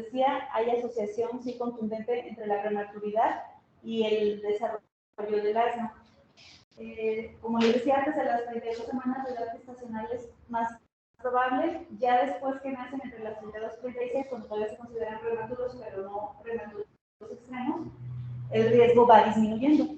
decía, hay asociación sí contundente entre la prematuridad y el desarrollo del asma. Como les decía antes, a las 32 semanas de edad gestacional es más probable, ya después que nacen entre las 32 y 36, cuando todavía se consideran prematuros, pero no prematuros extremos, el riesgo va disminuyendo.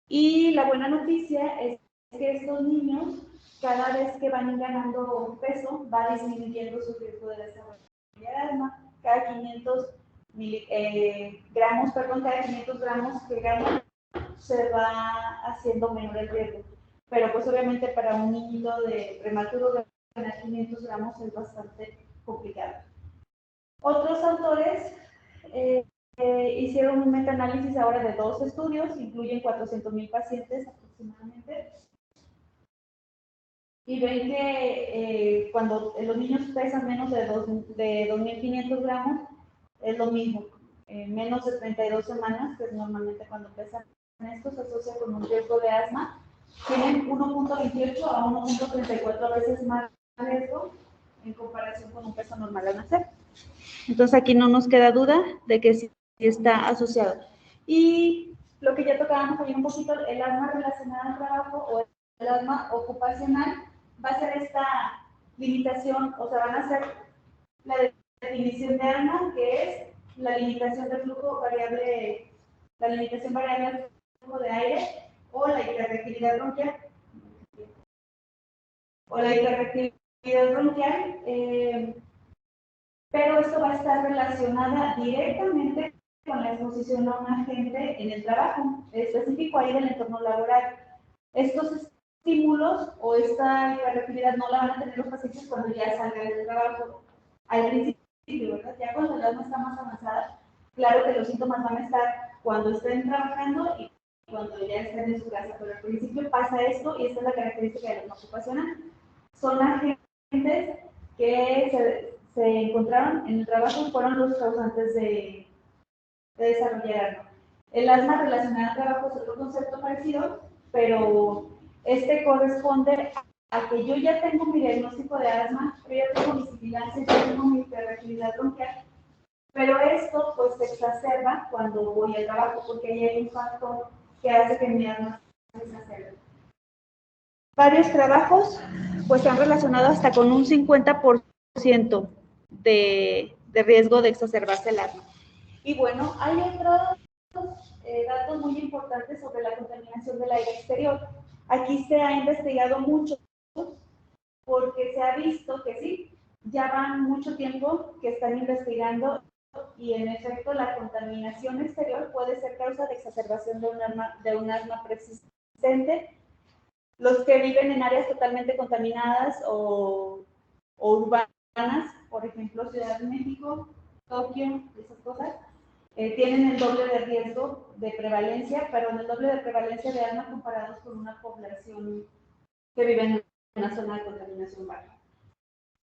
Y la buena noticia es que estos niños, cada vez que van ganando peso, va disminuyendo su riesgo de desarrollar asma. Cada 500 cada 500 gramos que ganan, se va haciendo menor el riesgo. Pero pues obviamente para un niño de prematuro ganar 500 gramos es bastante complicado. Otros autores hicieron un metaanálisis ahora de 2 estudios, incluyen 400,000 pacientes aproximadamente, y ven que cuando los niños pesan menos de 2.500 gramos, es lo mismo, menos de 32 semanas, que es normalmente cuando pesan estos, se asocia con un riesgo de asma, tienen 1.28 a 1.34 veces más riesgo en comparación con un peso normal al nacer. Entonces aquí no nos queda duda de que sí está asociado. Y lo que ya tocábamos ahí un poquito, el asma relacionada al trabajo o el asma ocupacional, va a ser esta limitación, o sea, van a ser la definición de asma, que es la limitación del flujo variable, la limitación variable del flujo de aire o la hiperreactividad bronquial. Pero esto va a estar relacionada directamente con la exposición a un agente en el trabajo, específico ahí del entorno laboral. Estos estímulos o esta hiperactividad no la van a tener los pacientes cuando ya salgan del trabajo. Al principio, ¿verdad? Ya cuando el asma está más avanzada, claro que los síntomas van a estar cuando estén trabajando y cuando ya estén en su casa, pero al principio pasa esto y esta es la característica de la ocupacional. Son agentes que se encontraron en el trabajo y fueron los causantes de desarrollar asma. El asma relacionada al trabajo es otro concepto parecido, pero este corresponde a que yo ya tengo mi diagnóstico de asma, yo ya tengo mi sibilancia, ya tengo mi hiperactividad bronquial, pero esto pues se exacerba cuando voy al trabajo, porque ahí hay un factor que hace que mi asma se exacerbe. Varios trabajos pues se han relacionado hasta con un 50% de riesgo de exacerbarse el asma. Y bueno, hay otros datos muy importantes sobre la contaminación del aire exterior. Aquí se ha investigado mucho porque se ha visto que sí, ya van mucho tiempo que están investigando y en efecto la contaminación exterior puede ser causa de exacerbación de un asma persistente. Los que viven en áreas totalmente contaminadas o urbanas, por ejemplo, Ciudad de México, Tokio, esas cosas, tienen el doble de riesgo de prevalencia, pero el doble de prevalencia de asma comparados con una población que vive en una zona de contaminación baja.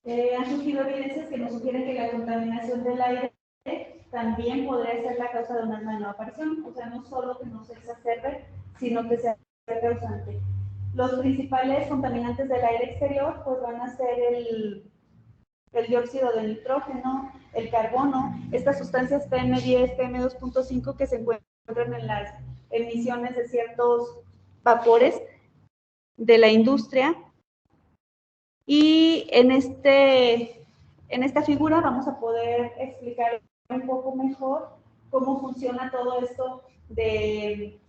Han surgido evidencias que nos sugieren que la contaminación del aire también podría ser la causa de un asma de nueva aparición, o sea, no solo que no se exacerbe, sino que sea causante. Los principales contaminantes del aire exterior pues van a ser el dióxido de nitrógeno, el carbono, estas sustancias PM10, PM2.5 que se encuentran en las emisiones de ciertos vapores de la industria. Y en esta figura vamos a poder explicar un poco mejor cómo funciona todo esto de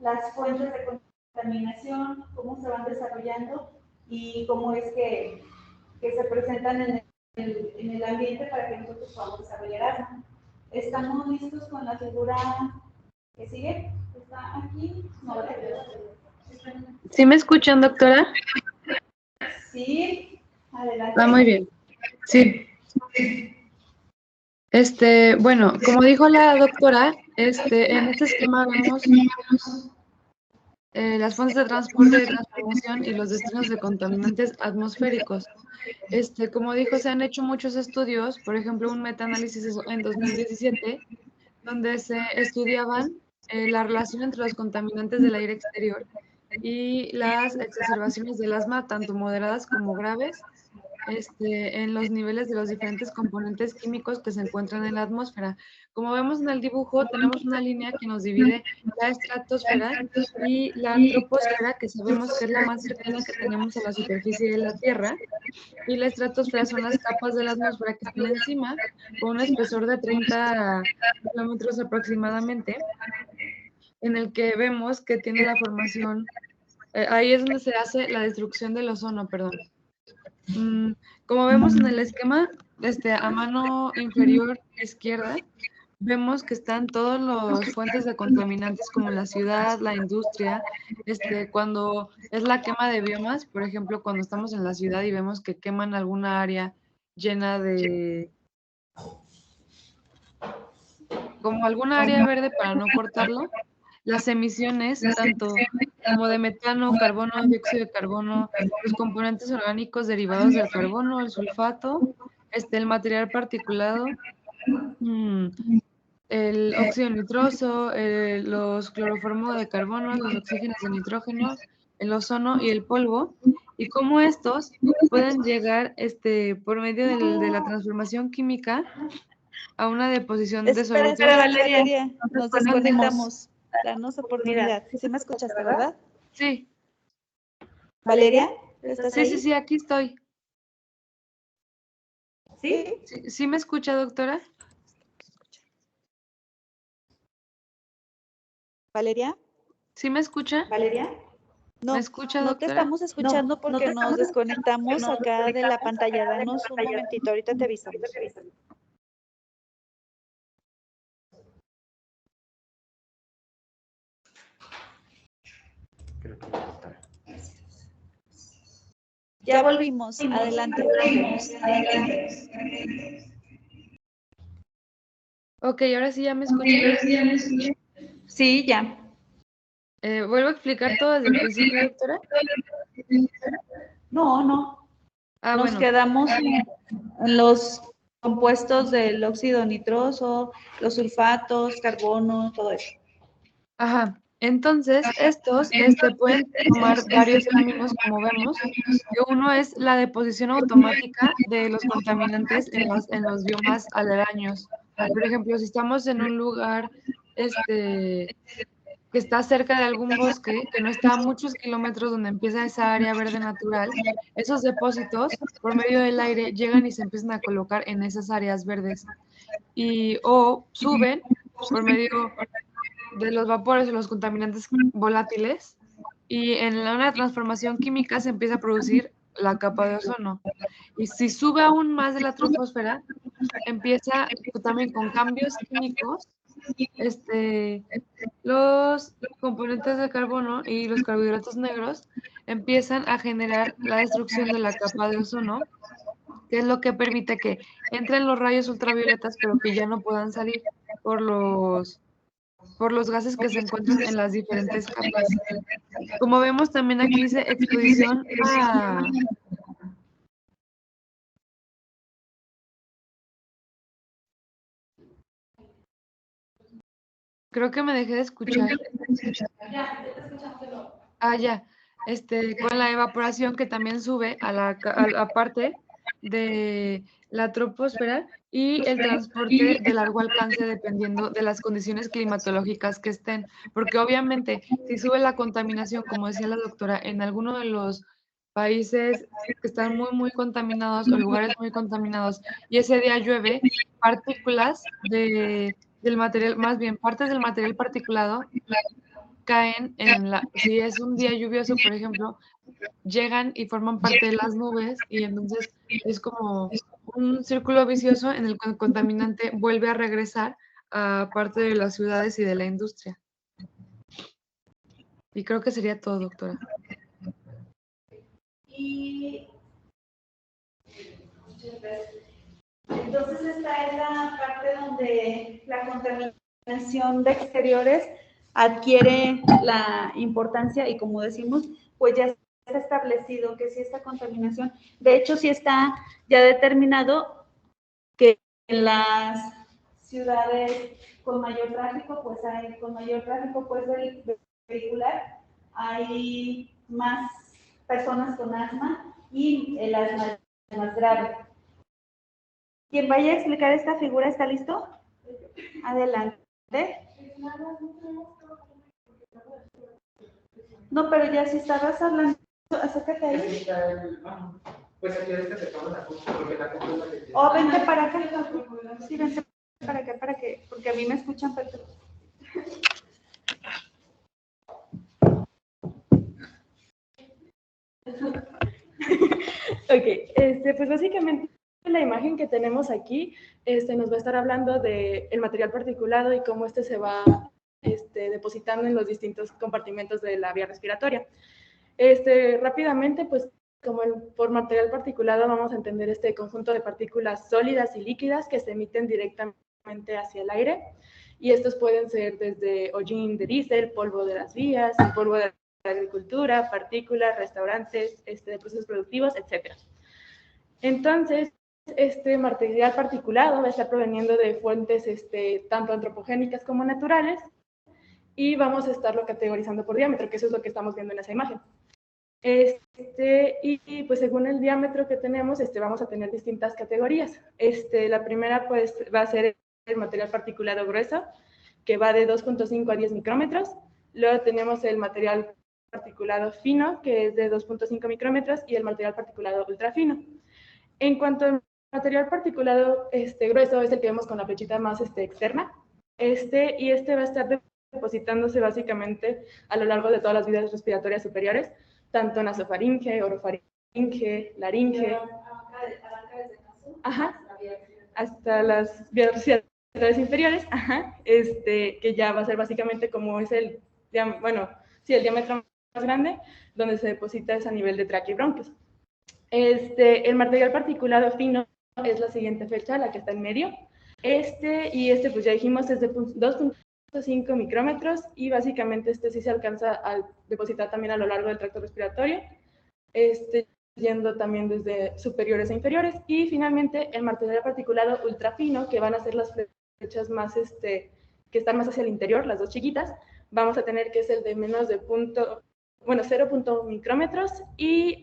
las fuentes de contaminación, cómo se van desarrollando y cómo es que se presentan en el ambiente para que nosotros podamos desarrollar asma. ¿Estamos listos con la figura que sigue? ¿Está aquí? No, ¿Sí me escuchan, doctora? Sí, adelante. Muy bien. Sí. Bueno, como dijo la doctora, en este esquema vemos las fuentes de transporte, de transformación y los destinos de contaminantes atmosféricos. Como dijo, se han hecho muchos estudios, por ejemplo, un metaanálisis en 2017, donde se estudiaban la relación entre los contaminantes del aire exterior y las exacerbaciones del asma, tanto moderadas como graves, en los niveles de los diferentes componentes químicos que se encuentran en la atmósfera. Como vemos en el dibujo, tenemos una línea que nos divide la estratosfera y la troposfera, que sabemos que es la más cercana que tenemos a la superficie de la Tierra, y la estratosfera son las capas de la atmósfera que están encima, con un espesor de 30 kilómetros aproximadamente, en el que vemos que tiene la formación, ahí es donde se hace la destrucción del ozono, perdón. Como vemos en el esquema, a mano inferior izquierda, vemos que están todas las fuentes de contaminantes como la ciudad, la industria, cuando es la quema de biomas, por ejemplo, cuando estamos en la ciudad y vemos que queman alguna área llena de, como alguna área verde para no cortarlo, las emisiones, tanto como de metano, carbono, dióxido de carbono, los componentes orgánicos derivados del carbono, el sulfato, el material particulado, el óxido nitroso, los cloroformo de carbono, los oxígenos de nitrógeno, el ozono y el polvo, y cómo estos pueden llegar por medio de la transformación química a una deposición de Espera, solutos. Valeria, nos desconectamos. Danos oportunidad. ¿Sí me escuchaste, verdad? Sí. ¿Valeria? ¿Estás ahí? Sí, aquí estoy. ¿Sí? ¿Sí me escucha, doctora? ¿Valeria? ¿Sí me escucha? ¿Valeria? No, ¿Me escucha, no te doctora? estamos escuchando porque nos desconectamos acá de la pantalla. Danos un momentito, ahorita te avisamos. Ya volvimos, adelante. Ok, ahora sí ya me escucha. Sí, ya. ¿Vuelvo a explicar todo desde el principio, doctora? No. Ah, Nos bueno. quedamos en los compuestos del óxido nitroso, los sulfatos, carbono, todo eso. Ajá. Entonces, estos pueden tomar varios caminos, como vemos, que uno es la deposición automática de los contaminantes en los biomas aledaños. Por ejemplo, si estamos en un lugar que está cerca de algún bosque, que no está a muchos kilómetros donde empieza esa área verde natural, esos depósitos, por medio del aire, llegan y se empiezan a colocar en esas áreas verdes. O suben por medio de los vapores o los contaminantes volátiles, y en una transformación química se empieza a producir la capa de ozono. Y si sube aún más de la troposfera, empieza también con cambios químicos, los componentes de carbono y los carbohidratos negros empiezan a generar la destrucción de la capa de ozono, que es lo que permite que entren los rayos ultravioletas, pero que ya no puedan salir por los gases que se encuentran en las diferentes capas. Como vemos, también aquí dice exposición a... Creo que me dejé de escuchar. Ah, ya. Con la evaporación que también sube a la parte de la troposfera y el transporte de largo alcance dependiendo de las condiciones climatológicas que estén, porque obviamente si sube la contaminación, como decía la doctora, en alguno de los países que están muy, muy contaminados o lugares muy contaminados y ese día llueve, partículas del material, más bien partes del material particulado caen si es un día lluvioso, por ejemplo, llegan y forman parte de las nubes y entonces es como un círculo vicioso en el que el contaminante vuelve a regresar a parte de las ciudades y de la industria. Y creo que sería todo, doctora. Y entonces esta es la parte donde la contaminación de exteriores adquiere la importancia y, como decimos, pues ya está establecido que si esta contaminación, de hecho sí está ya determinado que en las ciudades con mayor tráfico, pues vehicular, hay más personas con asma y el asma es más grave. Quien vaya a explicar esta figura, ¿está listo? Adelante. No, pero ya si estabas hablando, acércate ahí. Pues aquí ahorita te tomas la foto, porque la foto es la que... O vente para acá. Sí, vente para acá, porque a mí me escuchan perfecto. Ok, pues básicamente la imagen que tenemos aquí nos va a estar hablando del material particulado y cómo se va depositando en los distintos compartimentos de la vía respiratoria. Rápidamente, pues como por material particulado vamos a entender este conjunto de partículas sólidas y líquidas que se emiten directamente hacia el aire, y estos pueden ser desde hollín de diésel, polvo de las vías, polvo de la agricultura, partículas, restaurantes, de procesos productivos, etc. Entonces, este material particulado va a estar proveniendo de fuentes tanto antropogénicas como naturales, y vamos a estarlo categorizando por diámetro, que eso es lo que estamos viendo en esa imagen. Y pues según el diámetro que tenemos, vamos a tener distintas categorías. La primera pues va a ser el material particulado grueso, que va de 2.5 a 10 micrómetros. Luego tenemos el material particulado fino, que es de 2.5 micrómetros, y el material particulado ultrafino. En cuanto al material particulado grueso, es el que vemos con la flechita más externa, y va a estar depositándose básicamente a lo largo de todas las vías respiratorias superiores, tanto nasofaringe, orofaringe, laringe, hasta las vías respiratorias inferiores, que ya va a ser básicamente como es el diámetro más grande, donde se deposita es a nivel de tráquea y bronquios. El material particulado fino es la siguiente fecha, la que está en medio. Pues ya dijimos, es de 2.5 micrómetros, y básicamente sí se alcanza a depositar también a lo largo del tracto respiratorio, yendo también desde superiores a inferiores. Y finalmente el material particulado ultrafino, que van a ser las flechas más, que están más hacia el interior, las dos chiquitas, vamos a tener que es el de menos de 0.1 micrómetros, y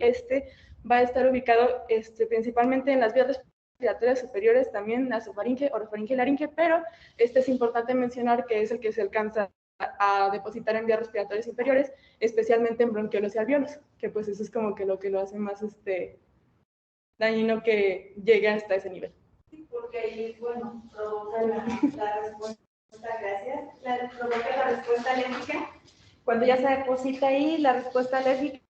va a estar ubicado principalmente en las vías respiratorias superiores, también nasofaringe, orofaringe y laringe, pero es importante mencionar que es el que se alcanza a depositar en vías respiratorias inferiores, especialmente en bronquiolos y alvéolos, que pues eso es como que lo hace más dañino que llegue hasta ese nivel. Sí, porque ahí, bueno, provoca la respuesta, gracias, provoca la respuesta alérgica. Cuando ya se deposita ahí la respuesta alérgica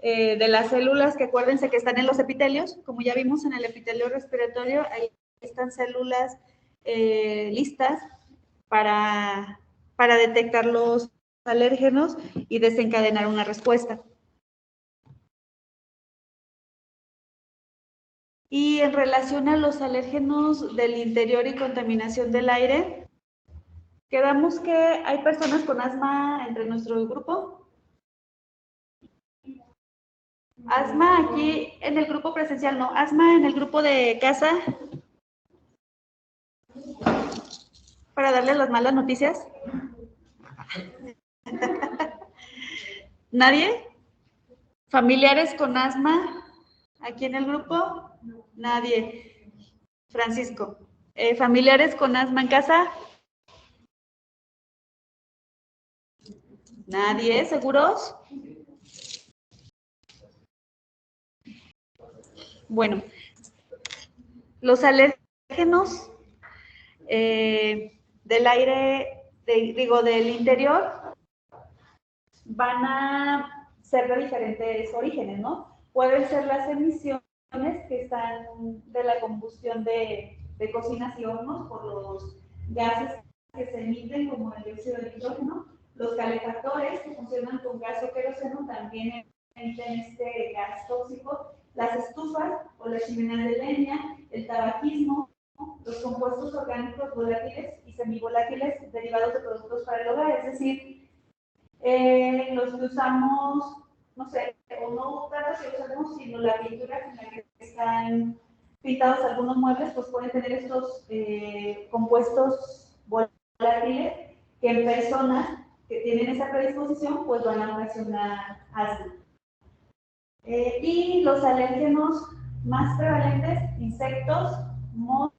de las células, que acuérdense que están en los epitelios, como ya vimos en el epitelio respiratorio, ahí están células listas para detectar los alérgenos y desencadenar una respuesta. Y en relación a los alérgenos del interior y contaminación del aire, quedamos que hay personas con asma entre nuestro grupo. Asma aquí en el grupo presencial, no. Asma en el grupo de casa. Para darles las malas noticias. ¿Nadie? ¿Familiares con asma aquí en el grupo? Nadie. Francisco. ¿Familiares con asma en casa? Nadie. ¿Seguros? Bueno, los alérgenos del aire, del interior, van a ser de diferentes orígenes, ¿no? Pueden ser las emisiones que están de la combustión de cocinas y hornos por los gases que se emiten, como el dióxido de nitrógeno, los calefactores que funcionan con gas o queroseno también emiten este gas tóxico, las estufas o las chimeneas de leña, el tabaquismo, los compuestos orgánicos volátiles y semivolátiles derivados de productos para el hogar, es decir, los que usamos, no sé, o no tanto que usamos, sino la pintura con la que están pintados algunos muebles, pues pueden tener estos compuestos volátiles que en personas que tienen esa predisposición, pues van a ocasionar asma. Y los alérgenos más prevalentes, insectos, moho,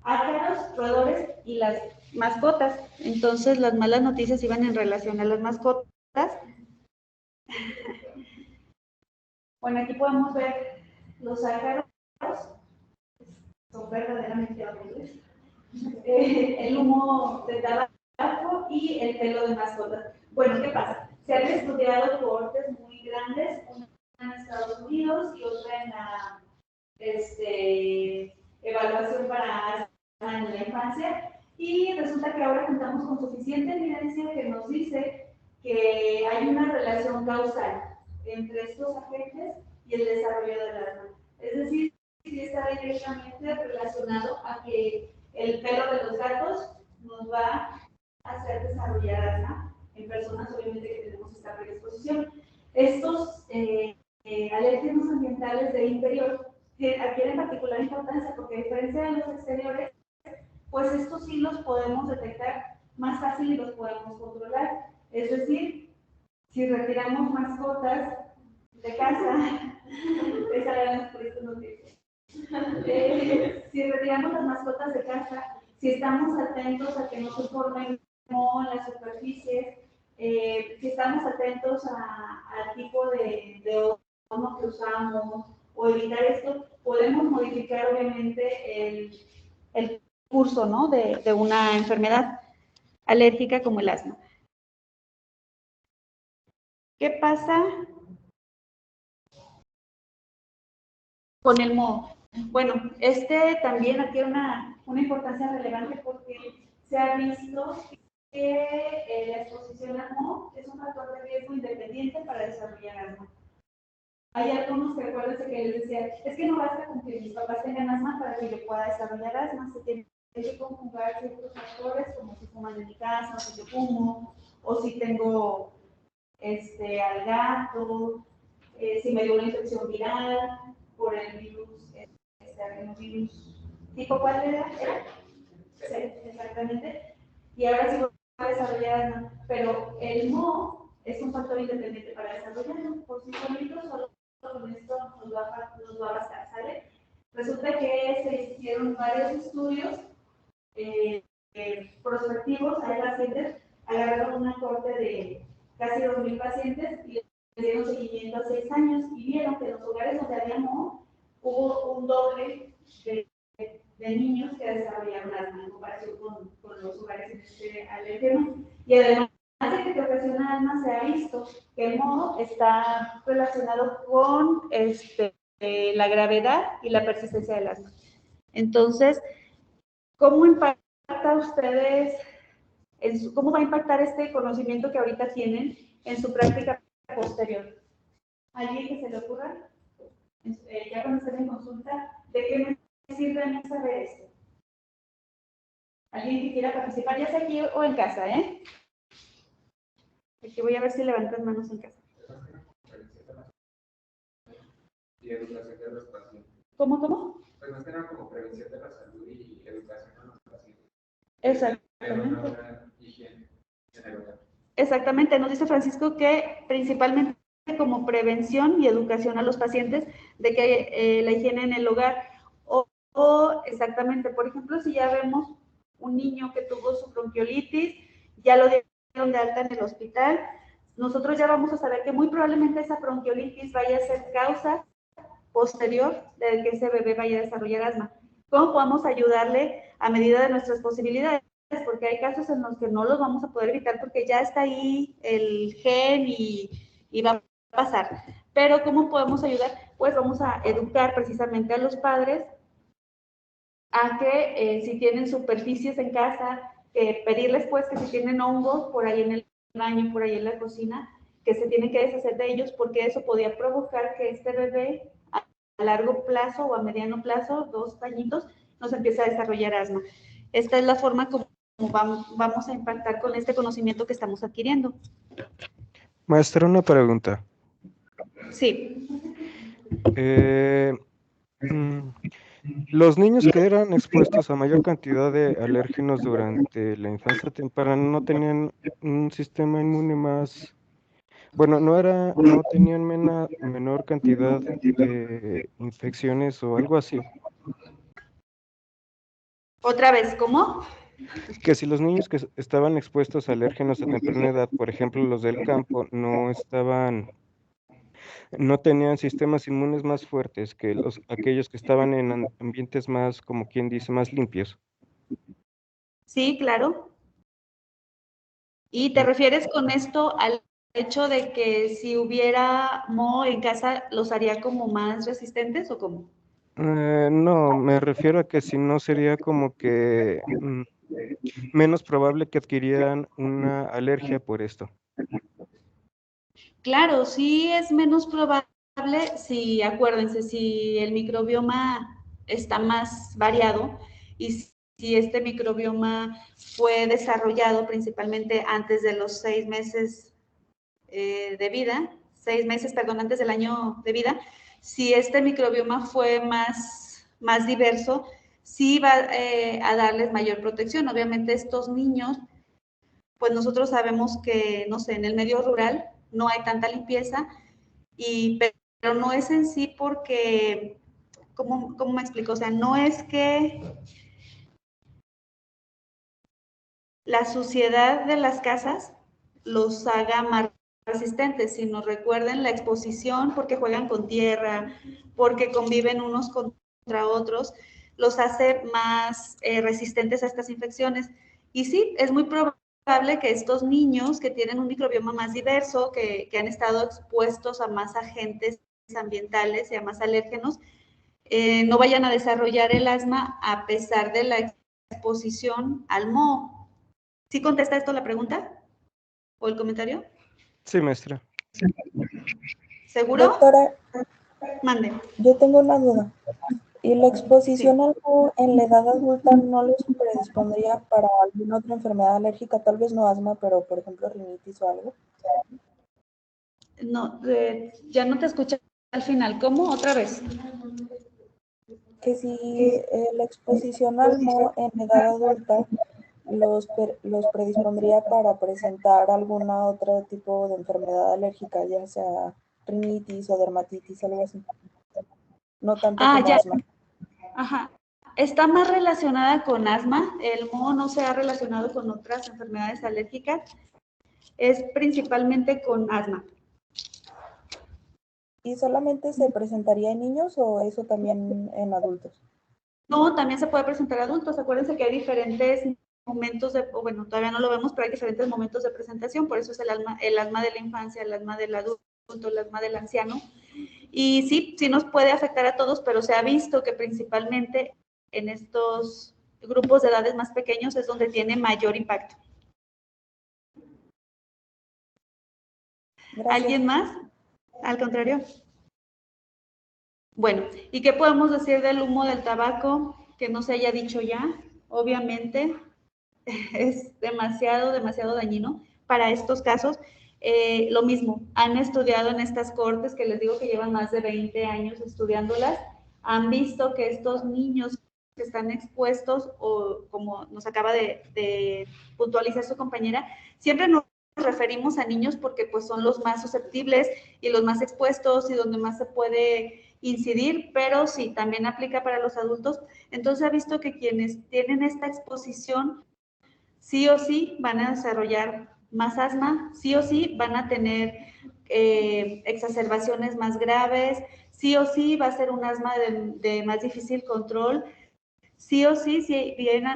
ácaros, roedores y las mascotas. Entonces, las malas noticias iban en relación a las mascotas. Bueno, aquí podemos ver los ácaros, son verdaderamente horribles. El humo de tabaco y el pelo de mascotas. Bueno, ¿qué pasa? Se han estudiado cohortes muy grandes, una en Estados Unidos y otra en la evaluación para asma en la infancia, y resulta que ahora contamos con suficiente evidencia que nos dice que hay una relación causal entre estos agentes y el desarrollo del asma. Es decir, sí está directamente relacionado a que el pelo de los gatos nos va a hacer desarrollar asma en personas, obviamente, que tenemos esta predisposición. Estos alérgenos ambientales de interior adquieren particular importancia porque, a diferencia de los exteriores, pues estos sí los podemos detectar más fácil y los podemos controlar. Es decir, si retiramos mascotas de casa, esa era por eso noticia. Si retiramos las mascotas de casa, si estamos atentos a que no se formen moho en las superficies, si estamos atentos al tipo de horno que usamos o evitar esto, podemos modificar obviamente el curso, ¿no?, de una enfermedad alérgica como el asma. ¿Qué pasa con el moho? Bueno, también adquiere una importancia relevante porque se ha visto que la exposición al moho es un factor de riesgo independiente para desarrollar asma. Hay algunos que, acuérdense que les decía, es que no basta con que mis papás tengan asma para que yo pueda desarrollar asma, se tiene que conjugar ciertos factores, como si fuman en mi casa, o si yo fumo, o si tengo al gato, si me dio una infección viral por el virus, adenovirus, ¿tipo cuál era? Sí, exactamente. Y ahora sí voy a desarrollar asma, pero el moho es un factor independiente para desarrollarlo. Por sí solito, solo con esto nos va a bastar, ¿sale? Resulta que se hicieron varios estudios prospectivos. Hay pacientes, agarraron una corte de casi 2,000 pacientes y les dieron seguimiento a 6 años y vieron que en los hogares donde había moho hubo un doble de niños que desarrollaron asma en comparación con los hogares alérgenos. Y además de que te ocasiona asma, se ha visto que el moho está relacionado con la gravedad y la persistencia del asma. Entonces, ¿cómo impacta a ustedes, cómo va a impactar este conocimiento que ahorita tienen en su práctica posterior? ¿Alguien que se le ocurra? Ya cuando estén en consulta, ¿de qué me sirve a mí saber esto? ¿Alguien que quiera participar, ya sea aquí o en casa, eh? Aquí voy a ver si levantan manos en casa. Y educación de los pacientes. ¿Cómo? Pues más que nada como prevención de la salud y educación a los pacientes. Exactamente. Pero una buena higiene en el hogar. Exactamente, nos dice Francisco que principalmente como prevención y educación a los pacientes de que la higiene en el hogar, o exactamente, por ejemplo, si ya vemos un niño que tuvo su bronquiolitis, ya lo dieron de alta en el hospital, nosotros ya vamos a saber que muy probablemente esa bronquiolitis vaya a ser causa posterior de que ese bebé vaya a desarrollar asma. ¿Cómo podemos ayudarle a medida de nuestras posibilidades? Porque hay casos en los que no los vamos a poder evitar porque ya está ahí el gen y va a pasar. Pero ¿cómo podemos ayudar? Pues vamos a educar precisamente a los padres a que si tienen superficies en casa, pedirles pues que si tienen hongos por ahí en el baño, por ahí en la cocina, que se tienen que deshacer de ellos porque eso podría provocar que este bebé a largo plazo o a mediano plazo, 2 añitos, nos empiece a desarrollar asma. Esta es la forma como vamos a impactar con este conocimiento que estamos adquiriendo. Maestra, una pregunta. Sí. Los niños que eran expuestos a mayor cantidad de alérgenos durante la infancia temprana no tenían un sistema inmune más, bueno, no tenían menor cantidad de infecciones o algo así. Otra vez, ¿cómo? Que si los niños que estaban expuestos a alérgenos a temprana edad, por ejemplo, los del campo, no tenían sistemas inmunes más fuertes que aquellos que estaban en ambientes más, como quien dice, más limpios. Sí, claro. ¿Y te refieres con esto al hecho de que si hubiera moho en casa, los haría como más resistentes o cómo? No, me refiero a que si no sería como que menos probable que adquirieran una alergia por esto. Claro, sí es menos probable si, acuérdense, si el microbioma está más variado y si este microbioma fue desarrollado principalmente antes de los 6 meses de vida, 6 meses, perdón, antes del año de vida, si este microbioma fue más diverso, sí va a darles mayor protección. Obviamente estos niños, pues nosotros sabemos que, no sé, en el medio rural no hay tanta limpieza, pero no es en sí porque, ¿cómo me explico? O sea, no es que la suciedad de las casas los haga más resistentes, sino recuerden la exposición porque juegan con tierra, porque conviven unos contra otros, los hace más resistentes a estas infecciones. Y sí, es muy probable que estos niños que tienen un microbioma más diverso, que han estado expuestos a más agentes ambientales y a más alérgenos, no vayan a desarrollar el asma a pesar de la exposición al moho. ¿Sí contesta esto la pregunta o el comentario? Sí, maestra. ¿Seguro? Doctora, Mande. yo tengo una duda. ¿Y la Sí. exposición al moho en la edad adulta no los predispondría para alguna otra enfermedad alérgica? Tal vez no asma, pero por ejemplo rinitis o algo. No, ya no te escuché al final. ¿Cómo? Otra vez. Que si la exposición al moho en edad adulta los predispondría para presentar alguna otro tipo de enfermedad alérgica, ya sea rinitis o dermatitis, algo así. No tanto como Ya. asma. Ajá. Está más relacionada con asma. El moho no se ha relacionado con otras enfermedades alérgicas. Es principalmente con asma. ¿Y solamente se presentaría en niños o eso también en adultos? No, también se puede presentar a adultos. Acuérdense que hay diferentes momentos bueno, todavía no lo vemos, pero hay diferentes momentos de presentación. Por eso es el asma de la infancia, el asma del adulto, el asma del anciano. Y sí nos puede afectar a todos, pero se ha visto que principalmente en estos grupos de edades más pequeños es donde tiene mayor impacto. Gracias. ¿Alguien más? Al contrario. Bueno, ¿y qué podemos decir del humo del tabaco que no se haya dicho ya? Obviamente es demasiado dañino para estos casos. Lo mismo, han estudiado en estas cortes, que les digo que llevan más de 20 años estudiándolas, han visto que estos niños que están expuestos, o como nos acaba de puntualizar su compañera, siempre nos referimos a niños porque pues son los más susceptibles y los más expuestos y donde más se puede incidir, pero sí, también aplica para los adultos. Entonces ha visto que quienes tienen esta exposición sí o sí van a desarrollar más asma, sí o sí van a tener exacerbaciones más graves, sí o sí va a ser un asma de más difícil control, sí o sí,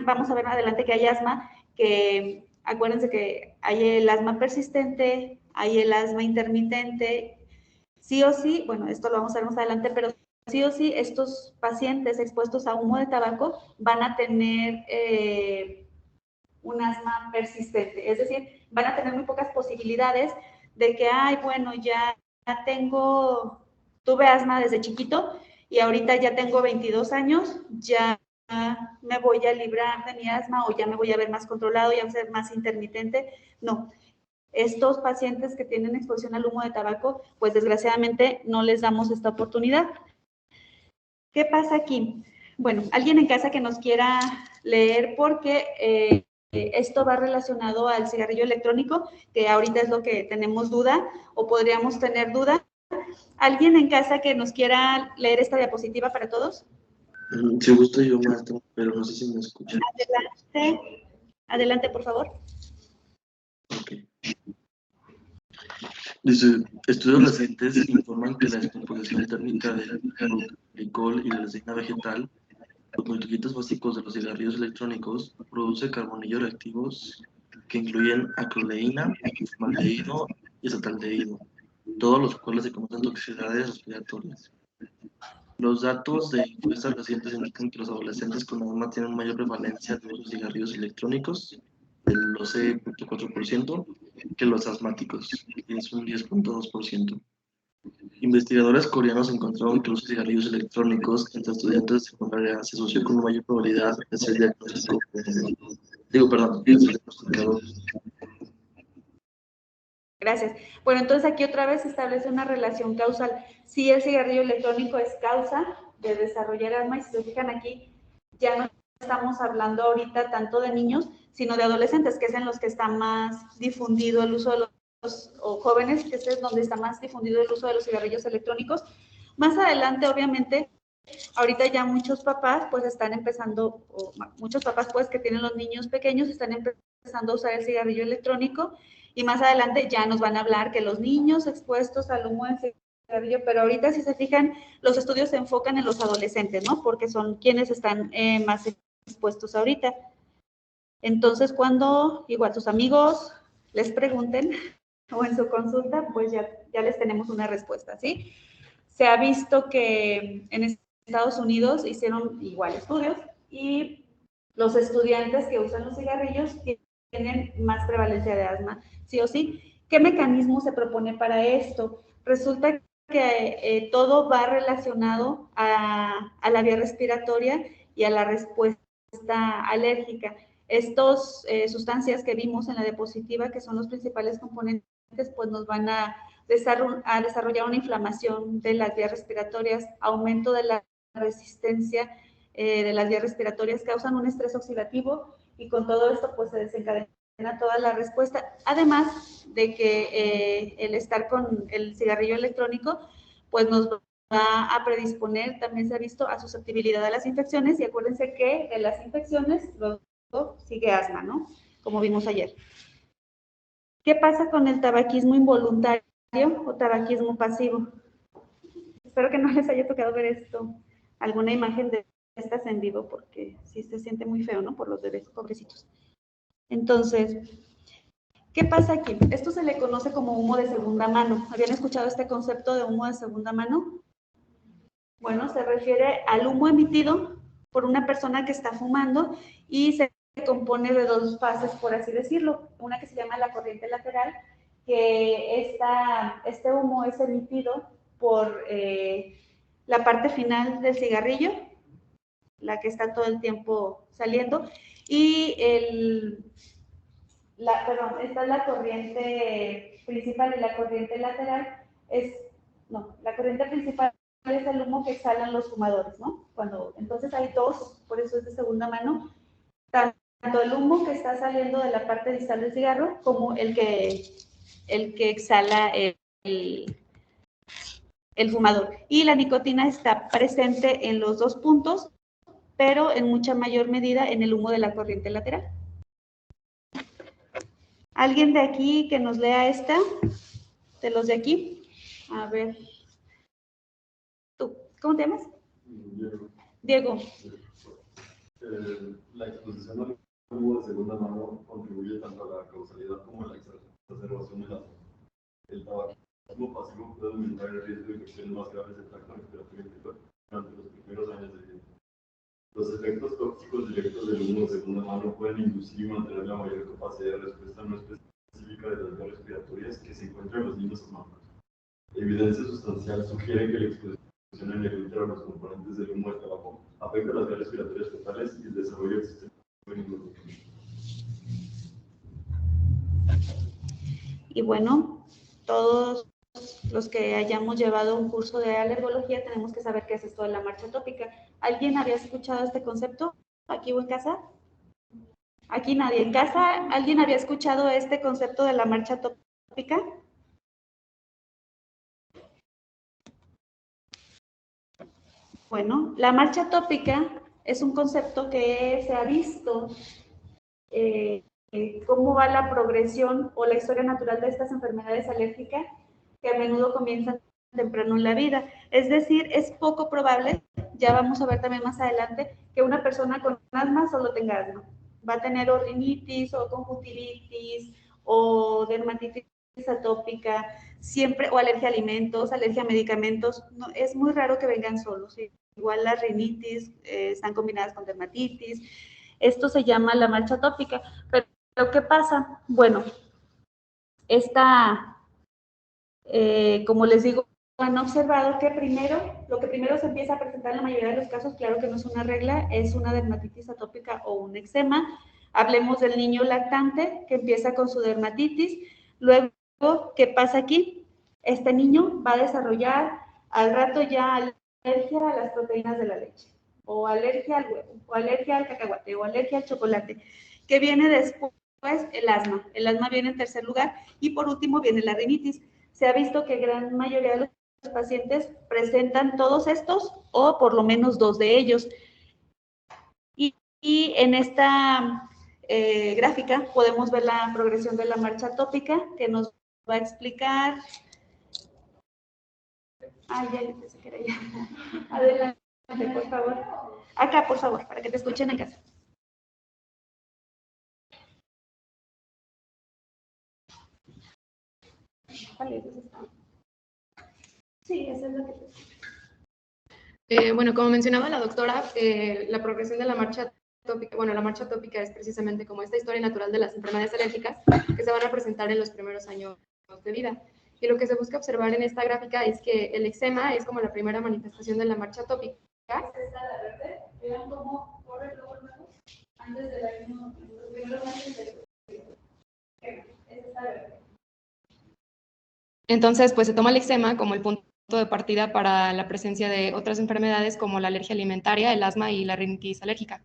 vamos a ver más adelante que hay asma, que acuérdense que hay el asma persistente, hay el asma intermitente, sí o sí, bueno, esto lo vamos a ver más adelante, pero sí o sí estos pacientes expuestos a humo de tabaco van a tener un asma persistente, es decir, van a tener muy pocas posibilidades de que, bueno, ya tuve asma desde chiquito y ahorita ya tengo 22 años, ya me voy a librar de mi asma o ya me voy a ver más controlado, ya va a ser más intermitente. No, estos pacientes que tienen exposición al humo de tabaco, pues desgraciadamente no les damos esta oportunidad. ¿Qué pasa aquí? Bueno, alguien en casa que nos quiera leer porque esto va relacionado al cigarrillo electrónico, que ahorita es lo que tenemos duda o podríamos tener duda. ¿Alguien en casa que nos quiera leer esta diapositiva para todos? Si gusto yo, maestro, pero no sé si me escucha. Adelante, adelante, por favor. Ok. Dice, estudios recientes informan que la descomposición térmica del glicol y de la resina vegetal, los nutrientes básicos de los cigarrillos electrónicos, produce carbonillos reactivos que incluyen acroleína, formaldehído y acetaldehído, todos los cuales se conocen toxicidades respiratorias. Los datos de encuestas recientes indican que los adolescentes con asma tienen mayor prevalencia de uso de cigarrillos electrónicos, del 12.4%, que los asmáticos, que es un 10.2%. Investigadores coreanos encontraron que el uso de cigarrillos electrónicos entre estudiantes de secundaria se asoció con una mayor probabilidad de ser diagnosticado. Gracias. Bueno, entonces aquí otra vez se establece una relación causal. Si el cigarrillo electrónico es causa de desarrollar asma, y si se fijan aquí, ya no estamos hablando ahorita tanto de niños, sino de adolescentes, que es en los que está más difundido el uso de o jóvenes, que es donde está más difundido el uso de los cigarrillos electrónicos. Más adelante, obviamente, ahorita ya muchos papás pues están empezando, o muchos papás pues que tienen los niños pequeños están empezando a usar el cigarrillo electrónico, y más adelante ya nos van a hablar que los niños expuestos al humo del cigarrillo, pero ahorita si se fijan, los estudios se enfocan en los adolescentes, ¿no? Porque son quienes están más expuestos ahorita. Entonces, cuando igual sus amigos les pregunten o en su consulta, pues ya les tenemos una respuesta, ¿sí? Se ha visto que en Estados Unidos hicieron igual estudios y los estudiantes que usan los cigarrillos tienen más prevalencia de asma, sí o sí. ¿Qué mecanismo se propone para esto? Resulta que todo va relacionado a la vía respiratoria y a la respuesta alérgica. Estas sustancias que vimos en la diapositiva, que son los principales componentes, pues nos van a desarrollar una inflamación de las vías respiratorias, aumento de la resistencia de las vías respiratorias, causan un estrés oxidativo y con todo esto pues se desencadena toda la respuesta, además de que el estar con el cigarrillo electrónico pues nos va a predisponer, también se ha visto, a susceptibilidad a las infecciones, y acuérdense que de las infecciones luego sigue asma, ¿no? Como vimos ayer. ¿Qué pasa con el tabaquismo involuntario o tabaquismo pasivo? Espero que no les haya tocado ver esto, alguna imagen de estas en vivo, porque sí se siente muy feo, ¿no? Por los bebés, pobrecitos. Entonces, ¿qué pasa aquí? Esto se le conoce como humo de segunda mano. ¿Habían escuchado este concepto de humo de segunda mano? Bueno, se refiere al humo emitido por una persona que está fumando y se compone de dos fases, por así decirlo. Una que se llama la corriente lateral, que este humo es emitido por la parte final del cigarrillo, la que está todo el tiempo saliendo, y esta es la corriente principal, y la corriente lateral la corriente principal es el humo que exhalan los fumadores, ¿no? Entonces hay dos, por eso es de segunda mano, tanto el humo que está saliendo de la parte distal del cigarro como el que exhala el fumador. Y la nicotina está presente en los dos puntos, pero en mucha mayor medida en el humo de la corriente lateral. ¿Alguien de aquí que nos lea esta? ¿De los de aquí? A ver. ¿Tú? ¿Cómo te llamas? Diego. La exposición al humo de segunda mano contribuye tanto a la causalidad como a la exacerbación de la asma. El tabaquismo pasivo puede aumentar el riesgo de infecciones más graves del tracto respiratorio durante los primeros años de vida. Los efectos tóxicos directos del humo de segunda mano pueden inducir y mantener la mayor capacidad de respuesta no específica de las vías respiratorias que se encuentran en los niños asmáticos. Evidencia sustancial sugiere que la exposición en el útero a los componentes del humo de tabaco afecta las vías respiratorias totales y el desarrollo del sistema inmunológico. Y bueno, todos los que hayamos llevado un curso de alergología tenemos que saber qué es esto de la marcha atópica. ¿Alguien había escuchado este concepto aquí o en casa? Aquí nadie. ¿En casa alguien había escuchado este concepto de la marcha atópica? Bueno, la marcha atópica es un concepto que se ha visto cómo va la progresión o la historia natural de estas enfermedades alérgicas que a menudo comienzan temprano en la vida. Es decir, es poco probable, ya vamos a ver también más adelante, que una persona con asma solo tenga asma. Va a tener o rinitis o conjuntivitis o dermatitis atópica, siempre, o alergia a alimentos, alergia a medicamentos. No, es muy raro que vengan solos. ¿Sí? Igual las rinitis están combinadas con dermatitis. Esto se llama la marcha atópica. Pero ¿qué pasa? Bueno, como les digo, han observado que lo que primero se empieza a presentar en la mayoría de los casos, claro que no es una regla, es una dermatitis atópica o un eczema. Hablemos del niño lactante que empieza con su dermatitis. Luego, ¿qué pasa aquí? Este niño va a desarrollar al rato ya alergia a las proteínas de la leche, o alergia al huevo, o alergia al cacahuate, o alergia al chocolate. ¿Qué viene después? El asma. El asma viene en tercer lugar y por último viene la rinitis. Se ha visto que gran mayoría de los pacientes presentan todos estos o por lo menos 2 de ellos. Y en esta gráfica podemos ver la progresión de la marcha atópica que nos va a explicar. Ya pensé que era ya. Adelante, por favor. Acá, por favor, para que te escuchen en casa. ¿Cuál es esa? Sí, esa es la que te... Bueno, como mencionaba la doctora, la progresión de la marcha atópica, bueno, la marcha atópica es precisamente como esta historia natural de las enfermedades alérgicas que se van a presentar en los primeros años de vida. Y lo que se busca observar en esta gráfica es que el eczema es como la primera manifestación de la marcha atópica. Esta la verde, vean cómo corre luego antes del año, los primeros meses del... Es esta verde. Entonces, pues se toma el eczema como el punto de partida para la presencia de otras enfermedades como la alergia alimentaria, el asma y la rinitis alérgica.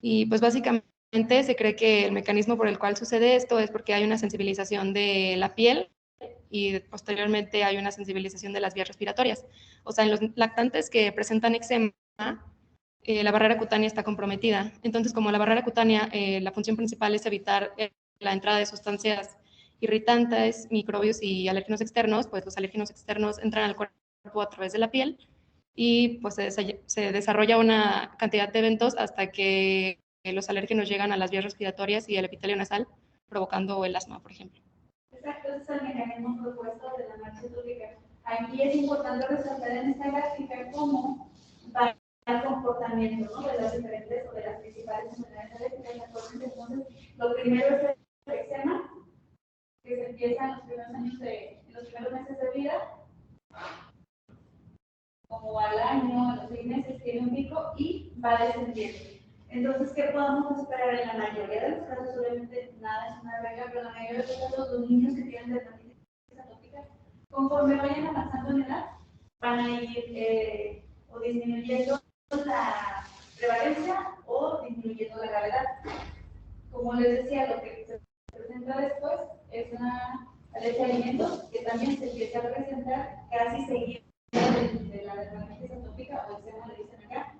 Y pues básicamente se cree que el mecanismo por el cual sucede esto es porque hay una sensibilización de la piel y posteriormente hay una sensibilización de las vías respiratorias. O sea, en los lactantes que presentan eczema, la barrera cutánea está comprometida. Entonces, como la barrera cutánea, la función principal es evitar la entrada de sustancias irritantes, microbios y alérgenos externos, pues los alérgenos externos entran al cuerpo a través de la piel y pues se desarrolla una cantidad de eventos hasta que los alérgenos llegan a las vías respiratorias y al epitelio nasal, provocando el asma, por ejemplo. Exacto, ese es el mecanismo propuesto de la marcha atópica. Aquí es importante resaltar en esta gráfica cómo va el comportamiento, ¿no?, de las diferentes o de las principales enfermedades alérgicas. Entonces, lo primero es el eczema, que se empieza en los primeros meses de vida, como al año, a los 6 meses tiene un pico y va descendiendo. Entonces, ¿qué podemos esperar? En la mayoría de los casos, obviamente nada es una regla, pero en la mayoría de los casos los niños que tienen dermatitis atópica, conforme vayan avanzando en edad, van a ir o disminuyendo la prevalencia o disminuyendo la gravedad. Como les decía, lo que se presenta después es una alergia a alimentos que también se empieza a presentar casi seguido de la dermatitis atópica o eczema, le dicen acá,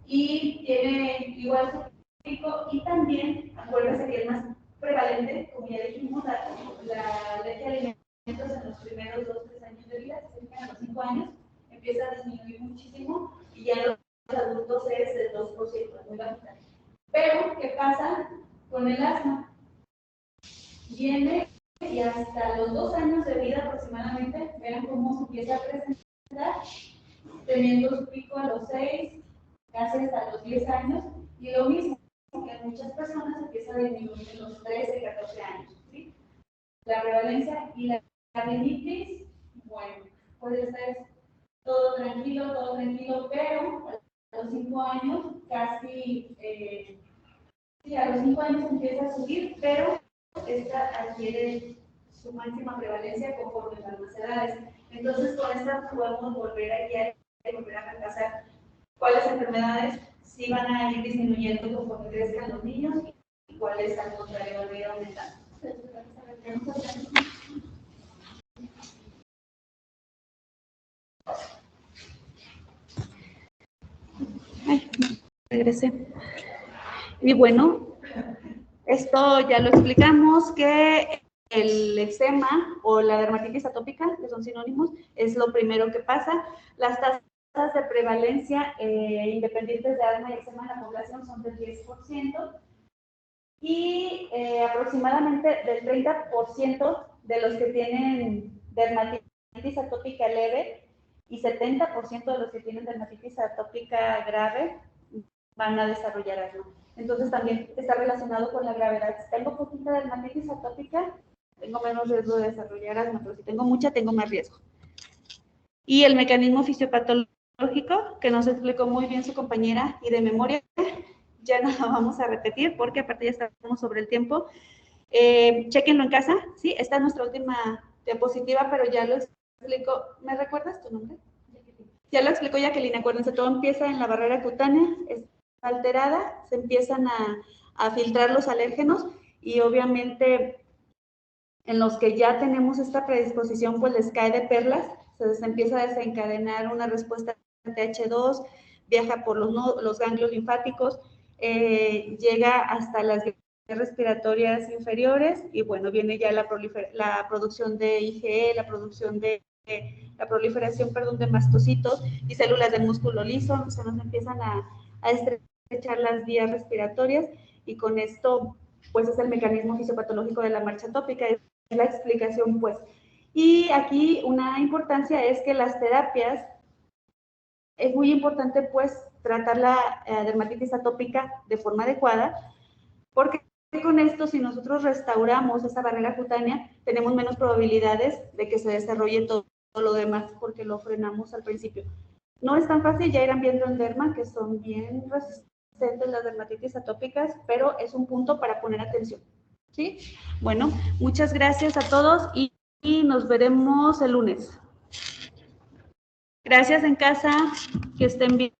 y tiene igual su pico, y también acuérdense que es más prevalente, como ya dijimos, la alergia a alimentos en los primeros 2-3 años de vida, a los 5 años empieza a disminuir muchísimo y ya en los adultos es del 2%, muy bajita. Pero, ¿qué pasa con el asma? Viene y hasta los 2 años de vida aproximadamente, vean cómo se empieza a presentar, teniendo su pico a los 6, casi hasta los 10 años, y lo mismo, que en muchas personas empieza a disminuir en los 13, 14 años, ¿sí? La prevalencia y la rinitis, bueno, puede ser todo tranquilo, pero a los 5 años casi, sí, a los 5 años empieza a subir, pero esta adquiere su máxima prevalencia conforme la más edad. enfermedades. Entonces, con esta podemos volver a guiar y volver a repasar cuáles enfermedades sí van a ir disminuyendo conforme crezcan los niños y cuáles al contrario van a ir aumentando. Ay, regresé. Y bueno, esto ya lo explicamos, que el eczema o la dermatitis atópica, que son sinónimos, es lo primero que pasa. Las tasas de prevalencia independientes de asma y eczema en la población son del 10%, y aproximadamente del 30% de los que tienen dermatitis atópica leve y 70% de los que tienen dermatitis atópica grave van a desarrollar asma. Entonces también está relacionado con la gravedad. Si tengo poquita dermatitis atópica, tengo menos riesgo de desarrollar asma, pero si tengo mucha, tengo más riesgo. Y el mecanismo fisiopatológico, que nos explicó muy bien su compañera y de memoria, ya no lo vamos a repetir porque aparte ya estamos sobre el tiempo. Chéquenlo en casa, ¿sí? Esta es nuestra última diapositiva, pero ya lo explico. ¿Me recuerdas tu nombre? Ya lo explicó Jacqueline, acuérdense, todo empieza en la barrera cutánea, está alterada, se empiezan a filtrar los alérgenos y obviamente en los que ya tenemos esta predisposición, pues les cae de perlas, se empieza a desencadenar una respuesta TH2, viaja por los ganglios linfáticos, llega hasta las vías respiratorias inferiores y bueno, viene ya la producción de IgE, la proliferación de mastocitos y células del músculo liso, se nos empiezan a estrechar las vías respiratorias y con esto pues es el mecanismo fisiopatológico de la marcha atópica, es la explicación pues. Y aquí una importancia es que las terapias, es muy importante pues tratar la dermatitis atópica de forma adecuada, porque con esto si nosotros restauramos esa barrera cutánea, tenemos menos probabilidades de que se desarrolle todo lo demás porque lo frenamos al principio. No es tan fácil, ya irán viendo en derma que son bien resistentes las dermatitis atópicas, pero es un punto para poner atención, ¿sí? Bueno, muchas gracias a todos y nos veremos el lunes. Gracias en casa, que estén bien.